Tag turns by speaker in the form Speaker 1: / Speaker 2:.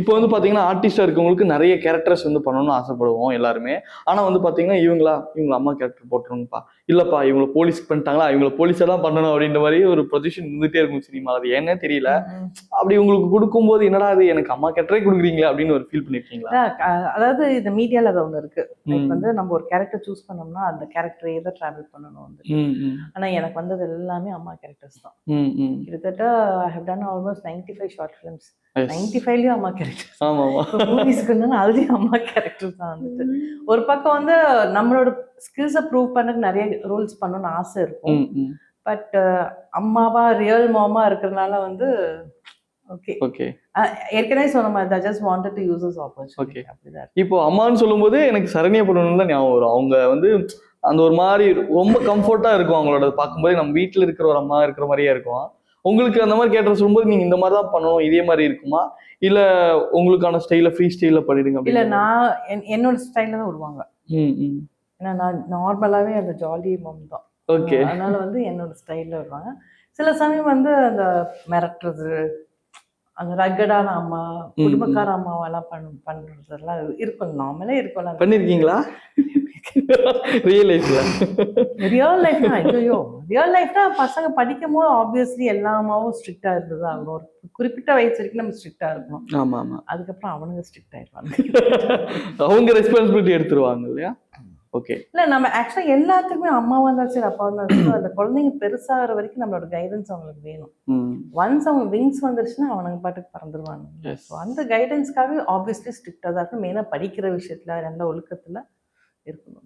Speaker 1: இப்போ வந்து பாத்தீங்கன்னா ஆர்டிஸ்டா இருக்கவங்களுக்கு நிறைய கேரக்டர்ஸ் வந்து பண்ணணும்னு ஆசைப்படுவோம் எல்லாருமே. ஆனா வந்து பாத்தீங்கன்னா இவங்கள அம்மா கேரக்டர் போட்டுருங்கப்பா, இல்லப்பா இவங்கள போலீஸ் பண்ணிட்டாங்களா, இவங்கள போலீஸா தான் பண்ணணும் அப்படின்ற மாதிரி ஒரு பொசிஷன் இருந்துட்டே இருக்கும் சினிமா. அது ஏன்னே தெரியல. அப்படி உங்களுக்கு கொடுக்கும்போது என்னடா அது எனக்கு அம்மா கேரக்டரே கொடுக்குறீங்களா அப்படின்னு ஒரு ஃபீல் பண்ணிருக்கீங்களா?
Speaker 2: அதாவது இந்த மீடியால அது ஒண்ணு இருக்கு. லைக் வந்து நம்ம ஒரு கேரக்டர் சூஸ் பண்ணோம்னா அந்த கேரக்டரே தான் டிராவல் பண்ணணும் வந்து. ஆனா எனக்கு வந்தது எல்லாமே அம்மா கேரக்டர்ஸ் தான். கிட்டத்தட்ட I have done almost 95 short films. 95லயும் அம்மா கேரக்டர். மூவிஸ்க்கு அதுலயும் அம்மா கேரக்டர் தான் வந்துட்டு. ஒரு பக்கம் வந்து நம்மளோட ஸ்கில்ஸை ப்ரூவ் பண்ண நிறைய ரோல்ஸ் பண்ணணும்னு ஆசை இருக்கும். பட் அம்மாவா ரியல் மாமா இருக்கிறதுனால வந்து ஓகே ஏற்கனவே சொன்ன மாதிரி I just wanted to use this opportunity. அப்படிதான்.
Speaker 1: இப்போ அம்மான்னு சொல்லும்போது எனக்கு சரண்யா படம்னு தான் ஞாபகம் வரும். அவங்க வந்து அந்த ஒரு மாதிரி ரொம்ப கம்ஃபர்ட்டா இருக்கும் அவங்களோட பார்க்கும்போது. நம்ம வீட்டுல இருக்கிற ஒரு அம்மா இருக்கிற மாதிரியே இருக்கும். உங்களுக்கு அந்த மாதிரி கேரக்டர் சொல்லும்போது நீங்க இந்த மாதிரி தான் பண்ணணும் இதே மாதிரி இருக்குமா, இல்ல உங்களுக்கான ஸ்டைல ஃப்ரீ ஸ்டைல பண்ணிடுங்க?
Speaker 2: இல்ல நான் என்னோட ஸ்டைல்ல தான் விடுவாங்க. ஏன்னா நான் நார்மலாவே அந்த ஜாலி மம் தான்.
Speaker 1: ஓகே.
Speaker 2: அதனால வந்து என்னோட ஸ்டைல்ல விடுவாங்க. சில சமயம் வந்து அந்த மிரட்டுறது, அந்த ரக்கடான அம்மா, குடும்பக்கார அம்மாவெல்லாம் பண்றதெல்லாம் இருக்கும். நார்மலே இருக்கும்.
Speaker 1: பண்ணிருக்கீங்களா ரியல் லைஃப்ல?
Speaker 2: ரியல் லைஃப்னா ஐயோ ரியல் லைஃப்னா பசங்க படிக்கும் போது ஆப்வியஸ்லி எல்லா அம்மாவும் ஸ்ட்ரிக்டா இருந்தது ஆகணும். ஒரு குறிப்பிட்ட வயசு வரைக்கும் நம்ம ஸ்ட்ரிக்டா இருக்கணும்.
Speaker 1: ஆமா ஆமா.
Speaker 2: அதுக்கப்புறம் அவனுங்க ஸ்ட்ரிக்ட் ஆயிடுவாங்க.
Speaker 1: அவங்க ரெஸ்பான்சிபிலிட்டி எடுத்துருவாங்க இல்லையா? ஓகே.
Speaker 2: இல்ல நம்ம ஆக்சுவலா எல்லாத்துக்குமே அம்மாவா இருந்தாலும் சரி அப்பாவா இருந்தாலும் சரி அந்த குழந்தைங்க பெருசாகிற வரைக்கும் நம்மளோட கைடன்ஸ் அவங்களுக்கு வேணும். ஒன்ஸ் அவங்க விங்ஸ் வந்துருச்சுன்னா அவனுங்க பாட்டுக்கு பறந்துருவாங்க. அந்த கைடன்ஸ்க்காக ஆப்வியஸ்லி ஸ்ட்ரிக்டா தான் இருக்கும். மெயினா படிக்கிற விஷயத்துல நல்ல ஒழுக்கத்துல இருக்கணும்.